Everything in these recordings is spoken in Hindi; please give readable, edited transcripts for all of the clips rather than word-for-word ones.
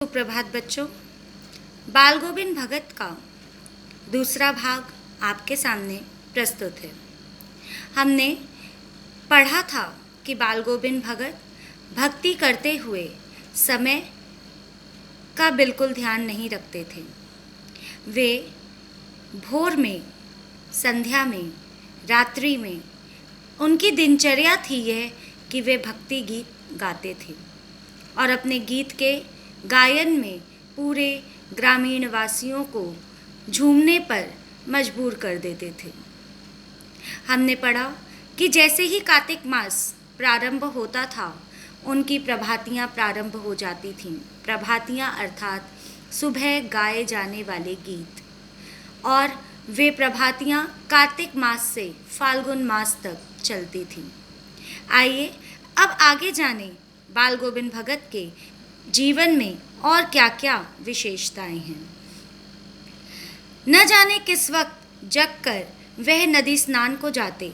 सुप्रभात बच्चों। बाल गोविंद भगत का दूसरा भाग आपके सामने प्रस्तुत है। हमने पढ़ा था कि बाल गोविंद भगत भक्ति करते हुए समय का बिल्कुल ध्यान नहीं रखते थे। वे भोर में, संध्या में, रात्रि में उनकी दिनचर्या थी यह कि वे भक्ति गीत गाते थे और अपने गीत के गायन में पूरे ग्रामीण वासियों को झूमने पर मजबूर कर देते थे। हमने पढ़ा कि जैसे ही कार्तिक मास प्रारंभ होता था, उनकी प्रभातियां प्रारंभ हो जाती थीं। प्रभातियां अर्थात सुबह गाए जाने वाले गीत, और वे प्रभातियां कार्तिक मास से फाल्गुन मास तक चलती थीं। आइए अब आगे जानें बाल गोविंद भगत के जीवन में और क्या क्या विशेषताएं हैं। न जाने किस वक्त जगकर वह नदी स्नान को जाते,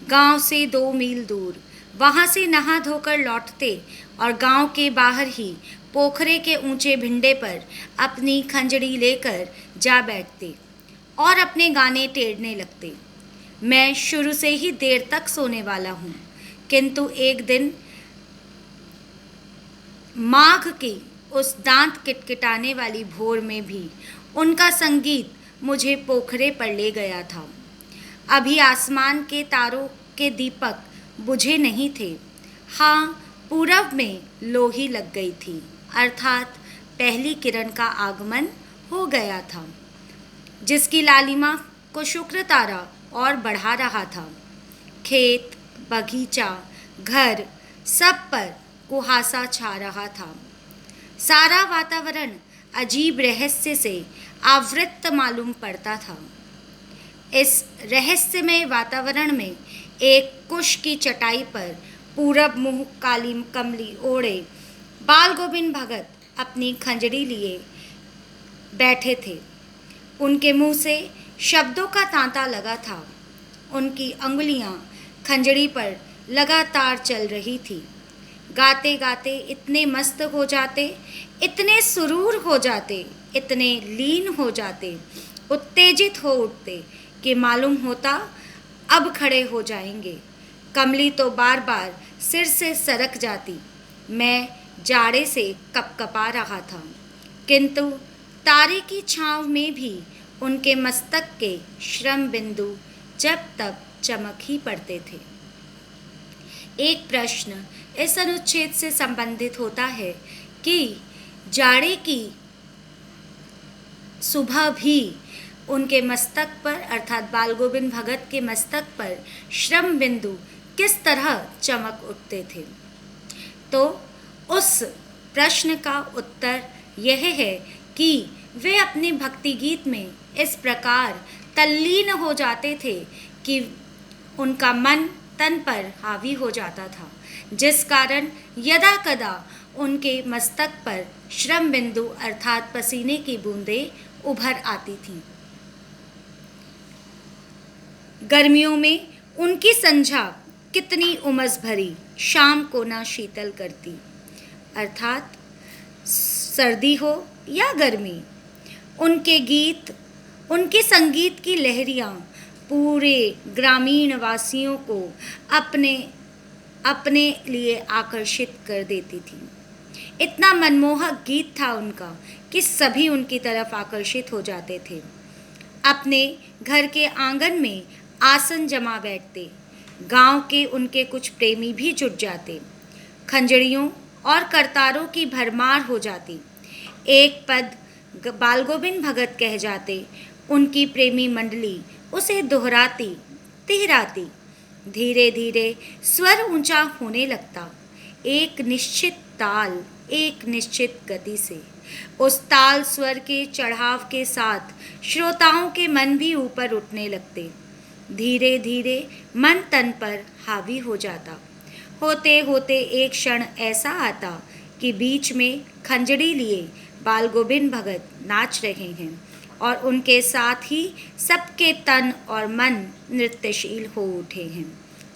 गांव से 2 मील दूर, वहां से नहा धोकर लौटते और गांव के बाहर ही पोखरे के ऊंचे भिंडे पर अपनी खंजड़ी लेकर जा बैठते और अपने गाने टेढ़ने लगते। मैं शुरू से ही देर तक सोने वाला हूँ, किंतु एक दिन माघ की उस दांत किटकिटाने वाली भोर में भी उनका संगीत मुझे पोखरे पर ले गया था। अभी आसमान के तारों के दीपक बुझे नहीं थे। हाँ, पूरब में लोही लग गई थी, अर्थात पहली किरण का आगमन हो गया था, जिसकी लालिमा को शुक्र तारा और बढ़ा रहा था। खेत, बगीचा, घर, सब पर कुहासा छा रहा था। सारा वातावरण अजीब रहस्य से आवृत मालूम पड़ता था। इस रहस्यमय वातावरण में एक कुश की चटाई पर पूरब मुँह काली कमली ओढ़े बाल गोविंद भगत अपनी खंजड़ी लिए बैठे थे। उनके मुंह से शब्दों का तांता लगा था। उनकी अंगुलियां खंजड़ी पर लगातार चल रही थी। गाते गाते इतने मस्त हो जाते, इतने सुरूर हो जाते, इतने लीन हो जाते, उत्तेजित हो उठते कि मालूम होता अब खड़े हो जाएंगे। कमली तो बार बार सिर से सरक जाती। मैं जाड़े से कपकपा रहा था, किंतु तारे की छांव में भी उनके मस्तक के श्रम बिंदु जब तक चमक ही पड़ते थे। एक प्रश्न इस अनुच्छेद से संबंधित होता है कि जाड़े की सुबह भी उनके मस्तक पर, अर्थात बाल गोविंद भगत के मस्तक पर श्रम बिंदु किस तरह चमक उठते थे। तो उस प्रश्न का उत्तर यह है कि वे अपने भक्ति गीत में इस प्रकार तल्लीन हो जाते थे कि उनका मन तन पर हावी हो जाता था, जिस कारण यदा कदा उनके मस्तक पर श्रम बिंदु अर्थात पसीने की बूंदें उभर आती थीं। गर्मियों में उनकी संझा कितनी उमस भरी, शाम को ना शीतल करती, अर्थात सर्दी हो या गर्मी, उनके गीत, उनके संगीत की लहरियां पूरे ग्रामीण वासियों को अपने अपने लिए आकर्षित कर देती थी। इतना मनमोहक गीत था उनका कि सभी उनकी तरफ आकर्षित हो जाते थे। अपने घर के आंगन में आसन जमा बैठते। गांव के उनके कुछ प्रेमी भी जुट जाते। खंजड़ियों और करतारों की भरमार हो जाती। एक पद बाल गोविंद भगत कह जाते, उनकी प्रेमी मंडली उसे दोहराती, तिहराती। धीरे धीरे स्वर ऊंचा होने लगता, एक निश्चित ताल, एक निश्चित गति से। उस ताल स्वर के चढ़ाव के साथ श्रोताओं के मन भी ऊपर उठने लगते। धीरे धीरे मन तन पर हावी हो जाता। होते होते एक क्षण ऐसा आता कि बीच में खंजड़ी लिए बाल गोविंद भगत नाच रहे हैं और उनके साथ ही सबके तन और मन नृत्यशील हो उठे हैं।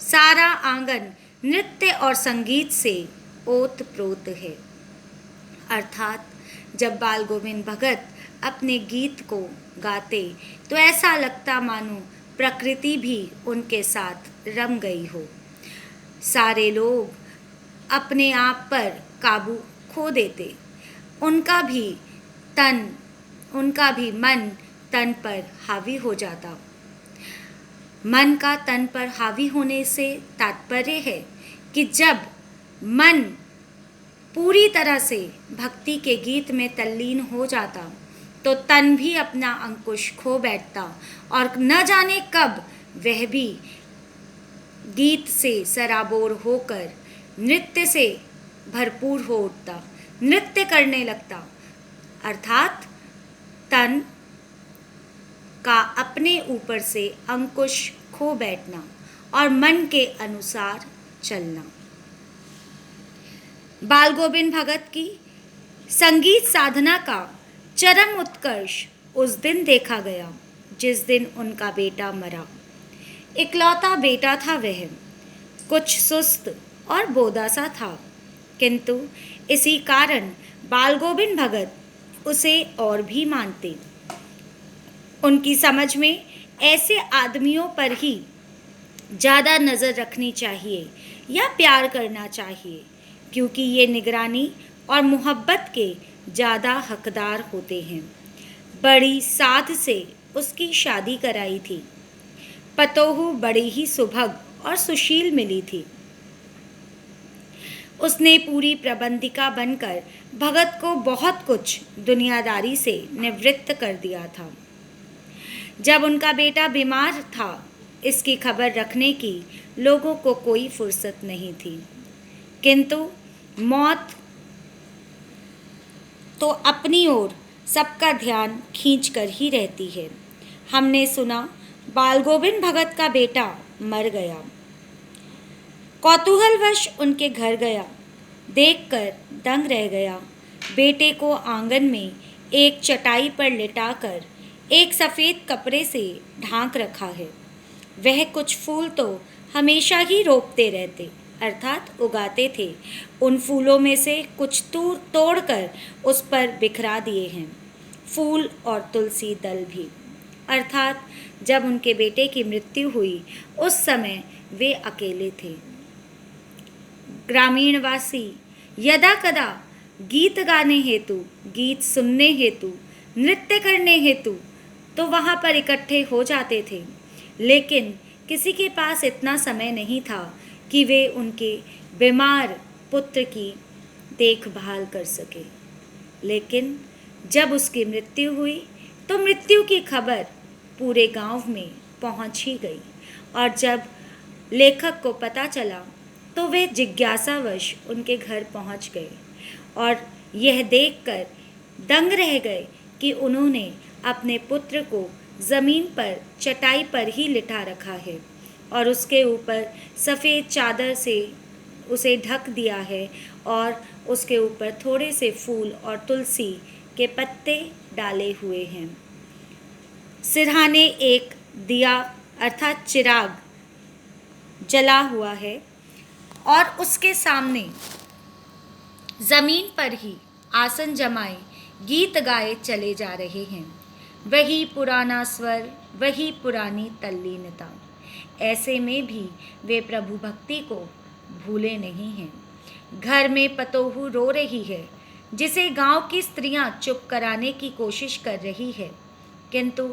सारा आंगन नृत्य और संगीत से ओत प्रोत है, अर्थात जब बाल गोविंद भगत अपने गीत को गाते तो ऐसा लगता मानो प्रकृति भी उनके साथ रम गई हो। सारे लोग अपने आप पर काबू खो देते। उनका भी मन तन पर हावी हो जाता। मन का तन पर हावी होने से तात्पर्य है कि जब मन पूरी तरह से भक्ति के गीत में तल्लीन हो जाता तो तन भी अपना अंकुश खो बैठता और न जाने कब वह भी गीत से सराबोर होकर नृत्य से भरपूर हो उठता, नृत्य करने लगता। अर्थात तन का अपने ऊपर से अंकुश खो बैठना और मन के अनुसार चलना। बाल गोविंद भगत की संगीत साधना का चरम उत्कर्ष उस दिन देखा गया जिस दिन उनका बेटा मरा। इकलौता बेटा था वह, कुछ सुस्त और बोदा सा था, किंतु इसी कारण बाल गोविंद भगत उसे और भी मानते। उनकी समझ में ऐसे आदमियों पर ही ज़्यादा नज़र रखनी चाहिए या प्यार करना चाहिए, क्योंकि ये निगरानी और मोहब्बत के ज़्यादा हकदार होते हैं। बड़ी साध से उसकी शादी कराई थी। पतोहू बड़ी ही सुभग और सुशील मिली थी। उसने पूरी प्रबंधिका बनकर भगत को बहुत कुछ दुनियादारी से निवृत्त कर दिया था। जब उनका बेटा बीमार था, इसकी खबर रखने की लोगों को कोई फुर्सत नहीं थी, किंतु मौत तो अपनी ओर सबका ध्यान खींच कर ही रहती है। हमने सुना बाल गोविंद भगत का बेटा मर गया। कौतूहलवश उनके घर गया, देखकर दंग रह गया। बेटे को आंगन में एक चटाई पर लिटाकर एक सफ़ेद कपड़े से ढांक रखा है। वह कुछ फूल तो हमेशा ही रोपते रहते, अर्थात उगाते थे। उन फूलों में से कुछ तोड़कर उस पर बिखरा दिए हैं, फूल और तुलसी दल भी। अर्थात जब उनके बेटे की मृत्यु हुई उस समय वे अकेले थे। ग्रामीणवासी यदा कदा गीत गाने हेतु, गीत सुनने हेतु, नृत्य करने हेतु तो वहाँ पर इकट्ठे हो जाते थे, लेकिन किसी के पास इतना समय नहीं था कि वे उनके बीमार पुत्र की देखभाल कर सके। लेकिन जब उसकी मृत्यु हुई तो मृत्यु की खबर पूरे गांव में पहुंच ही गई, और जब लेखक को पता चला तो वे जिज्ञासावश उनके घर पहुंच गए और यह देखकर दंग रह गए कि उन्होंने अपने पुत्र को ज़मीन पर चटाई पर ही लिटा रखा है और उसके ऊपर सफ़ेद चादर से उसे ढक दिया है और उसके ऊपर थोड़े से फूल और तुलसी के पत्ते डाले हुए हैं। सिरहाने एक दिया अर्थात चिराग जला हुआ है और उसके सामने ज़मीन पर ही आसन जमाए गीत गाए चले जा रहे हैं। वही पुराना स्वर, वही पुरानी तल्लीनता। ऐसे में भी वे प्रभु भक्ति को भूले नहीं हैं। घर में पतोहू रो रही है, जिसे गांव की स्त्रियां चुप कराने की कोशिश कर रही है, किंतु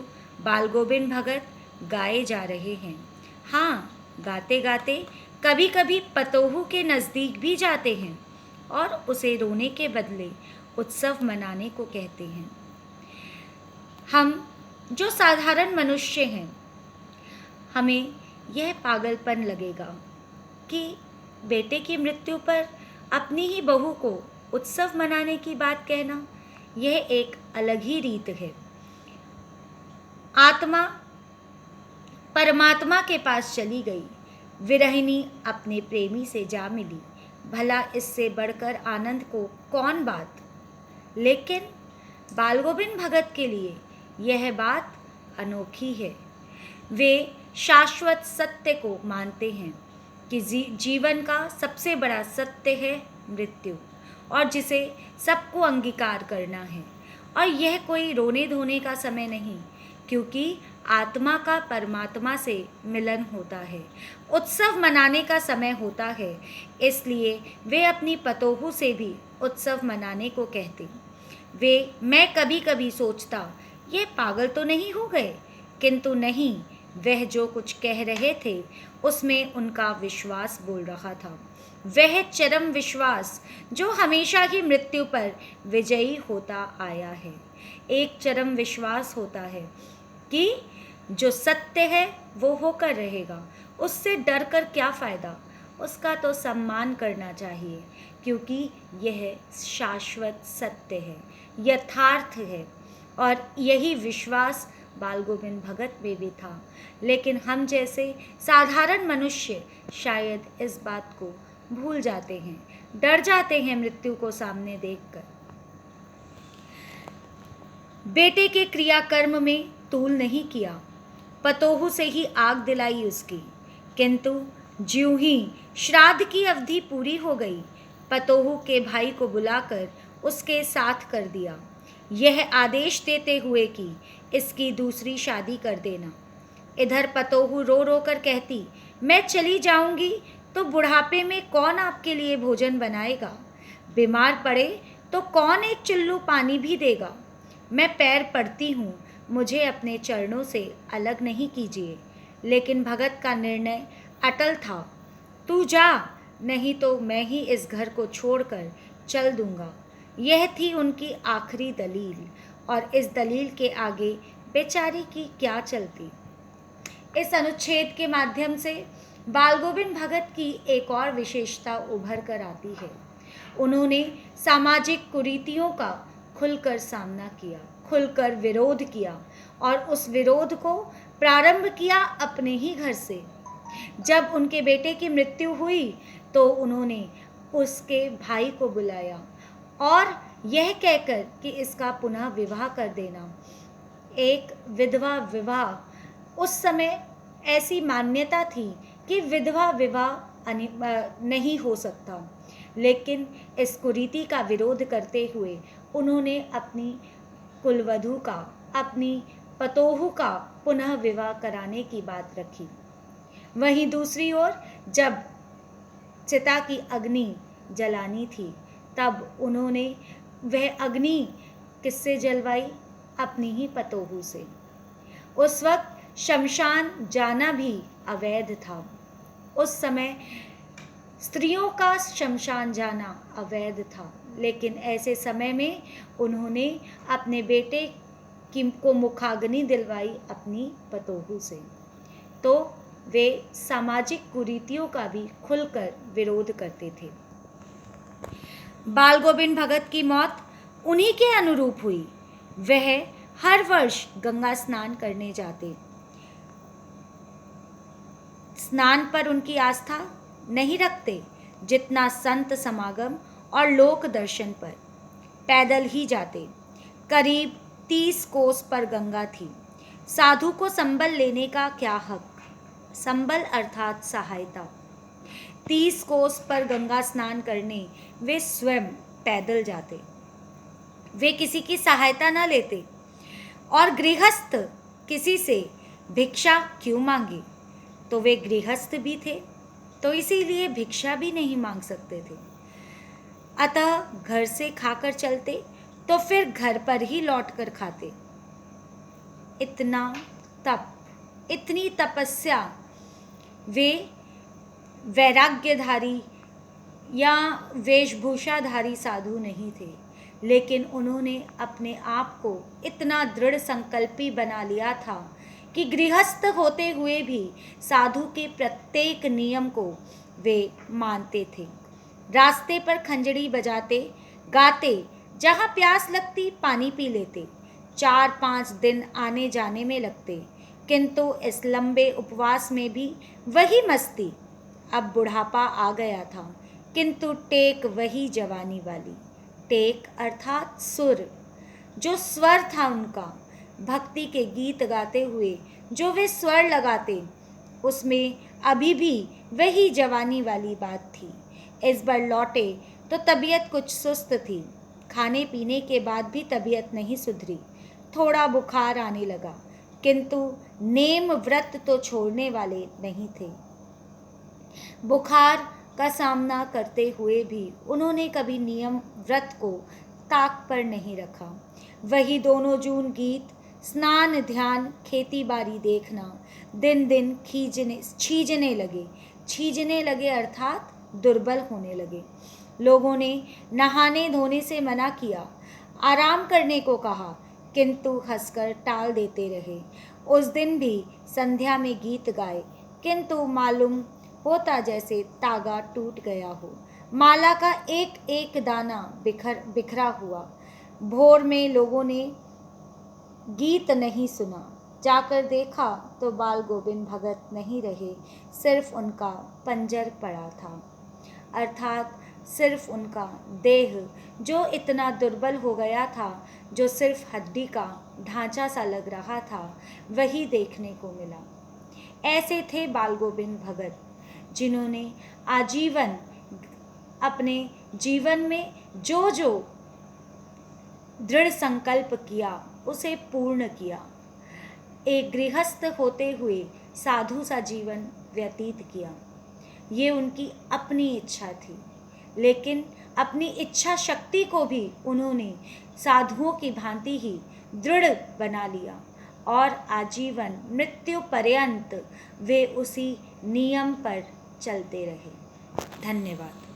बाल गोविंद भगत गाए जा रहे हैं। हाँ, गाते गाते कभी कभी पतोहू के नज़दीक भी जाते हैं और उसे रोने के बदले उत्सव मनाने को कहते हैं। हम जो साधारण मनुष्य हैं, हमें यह पागलपन लगेगा कि बेटे की मृत्यु पर अपनी ही बहू को उत्सव मनाने की बात कहना, यह एक अलग ही रीत है। आत्मा परमात्मा के पास चली गई, विरहिणी अपने प्रेमी से जा मिली, भला इससे बढ़कर आनंद को कौन बात। लेकिन बाल गोविंद भगत के लिए यह बात अनोखी है। वे शाश्वत सत्य को मानते हैं कि जीवन का सबसे बड़ा सत्य है मृत्यु, और जिसे सबको अंगीकार करना है। और यह कोई रोने धोने का समय नहीं, क्योंकि आत्मा का परमात्मा से मिलन होता है। उत्सव मनाने का समय होता है, इसलिए वे अपनी पतोहू से भी उत्सव मनाने को कहते। मैं कभी कभी सोचता, ये पागल तो नहीं हो गए, किंतु नहीं, वह जो कुछ कह रहे थे उसमें उनका विश्वास बोल रहा था। वह चरम विश्वास जो हमेशा ही मृत्यु पर विजयी होता आया है। एक चरम विश्वास होता है कि जो सत्य है वो होकर रहेगा, उससे डर कर क्या फ़ायदा, उसका तो सम्मान करना चाहिए, क्योंकि यह शाश्वत सत्य है, यथार्थ है। और यही विश्वास बाल गोविंद भगत में भी था, लेकिन हम जैसे साधारण मनुष्य शायद इस बात को भूल जाते हैं, डर जाते हैं मृत्यु को सामने देखकर। बेटे के क्रियाकर्म में तूल नहीं किया, पतोहू से ही आग दिलाई उसकी, किंतु ज्यों ही श्राद्ध की अवधि पूरी हो गई, पतोहू के भाई को बुलाकर उसके साथ कर दिया, यह आदेश देते हुए कि इसकी दूसरी शादी कर देना। इधर पतोहू रो रो कर कहती, मैं चली जाऊंगी तो बुढ़ापे में कौन आपके लिए भोजन बनाएगा, बीमार पड़े तो कौन एक चुल्लू पानी भी देगा। मैं पैर पड़ती हूँ, मुझे अपने चरणों से अलग नहीं कीजिए। लेकिन भगत का निर्णय अटल था, तू जा, नहीं तो मैं ही इस घर को छोड़कर चल दूंगा। यह थी उनकी आखिरी दलील, और इस दलील के आगे बेचारी की क्या चलती। इस अनुच्छेद के माध्यम से बाल गोविंद भगत की एक और विशेषता उभर कर आती है। उन्होंने सामाजिक कुरीतियों का खुलकर सामना किया, खुलकर विरोध किया, और उस विरोध को प्रारंभ किया अपने ही घर से। जब उनके बेटे की मृत्यु हुई तो उन्होंने उसके भाई को बुलाया और यह कहकर कि इसका पुनः विवाह कर देना। एक विधवा विवाह, उस समय ऐसी मान्यता थी कि विधवा विवाह नहीं हो सकता, लेकिन इस कुरीति का विरोध करते हुए उन्होंने अपनी कुलवधू का, अपनी पतोहू का पुनः विवाह कराने की बात रखी। वहीं दूसरी ओर जब चिता की अग्नि जलानी थी, तब उन्होंने वह अग्नि किससे जलवाई, अपनी ही पतोहू से। उस वक्त शमशान जाना भी अवैध था। उस समय स्त्रियों का शमशान जाना अवैध था, लेकिन ऐसे समय में उन्होंने अपने बेटे को मुखाग्नि दिलवाई अपनी पतोहू से। तो वे सामाजिक कुरीतियों का भी खुलकर विरोध करते थे। बाल गोविंद भगत की मौत उन्हीं के अनुरूप हुई। वह हर वर्ष गंगा स्नान करने जाते। स्नान पर उनकी आस्था नहीं रखते जितना संत समागम और लोक दर्शन पर। पैदल ही जाते। करीब 30 कोस पर गंगा थी। साधु को संबल लेने का क्या हक, संबल अर्थात सहायता। 30 कोस पर गंगा स्नान करने वे स्वयं पैदल जाते। वे किसी की सहायता न लेते, और गृहस्थ किसी से भिक्षा क्यों मांगे। तो वे गृहस्थ भी थे, तो इसीलिए भिक्षा भी नहीं मांग सकते थे। अतः घर से खाकर चलते तो फिर घर पर ही लौटकर खाते। इतना तप, इतनी तपस्या। वे वैराग्यधारी या वेशभूषाधारी साधु नहीं थे, लेकिन उन्होंने अपने आप को इतना दृढ़ संकल्पी बना लिया था कि गृहस्थ होते हुए भी साधु के प्रत्येक नियम को वे मानते थे। रास्ते पर खंजड़ी बजाते, गाते, जहाँ प्यास लगती पानी पी लेते। 4-5 दिन आने जाने में लगते, किंतु इस लंबे उपवास में भी वही मस्ती। अब बुढ़ापा आ गया था, किंतु टेक वही जवानी वाली। टेक अर्थात सुर, जो स्वर था उनका। भक्ति के गीत गाते हुए जो वे स्वर लगाते, उसमें अभी भी वही जवानी वाली बात थी। इस बार लौटे तो तबीयत कुछ सुस्त थी। खाने पीने के बाद भी तबीयत नहीं सुधरी। थोड़ा बुखार आने लगा, किंतु नेम व्रत तो छोड़ने वाले नहीं थे। बुखार का सामना करते हुए भी उन्होंने कभी नियम व्रत को ताक पर नहीं रखा। वही दोनों जून गीत, स्नान ध्यान खेती बाड़ी देखना दिन दिन छीजने लगे अर्थात दुर्बल होने लगे। लोगों ने नहाने धोने से मना किया, आराम करने को कहा, किंतु हंसकर टाल देते रहे। उस दिन भी संध्या में गीत गाए, किंतु मालूम होता जैसे तागा टूट गया हो। माला का एक एक दाना बिखरा हुआ। भोर में लोगों ने गीत नहीं सुना। जाकर देखा तो बाल गोविंद भगत नहीं रहे, सिर्फ उनका पंजर पड़ा था, अर्थात सिर्फ उनका देह जो इतना दुर्बल हो गया था, जो सिर्फ हड्डी का ढांचा सा लग रहा था, वही देखने को मिला। ऐसे थे बाल गोविंद भगत, जिन्होंने आजीवन अपने जीवन में जो जो दृढ़ संकल्प किया उसे पूर्ण किया। एक गृहस्थ होते हुए साधु सा जीवन व्यतीत किया। ये उनकी अपनी इच्छा थी, लेकिन अपनी इच्छा शक्ति को भी उन्होंने साधुओं की भांति ही दृढ़ बना लिया और आजीवन मृत्यु पर्यंत वे उसी नियम पर चलते रहे। धन्यवाद।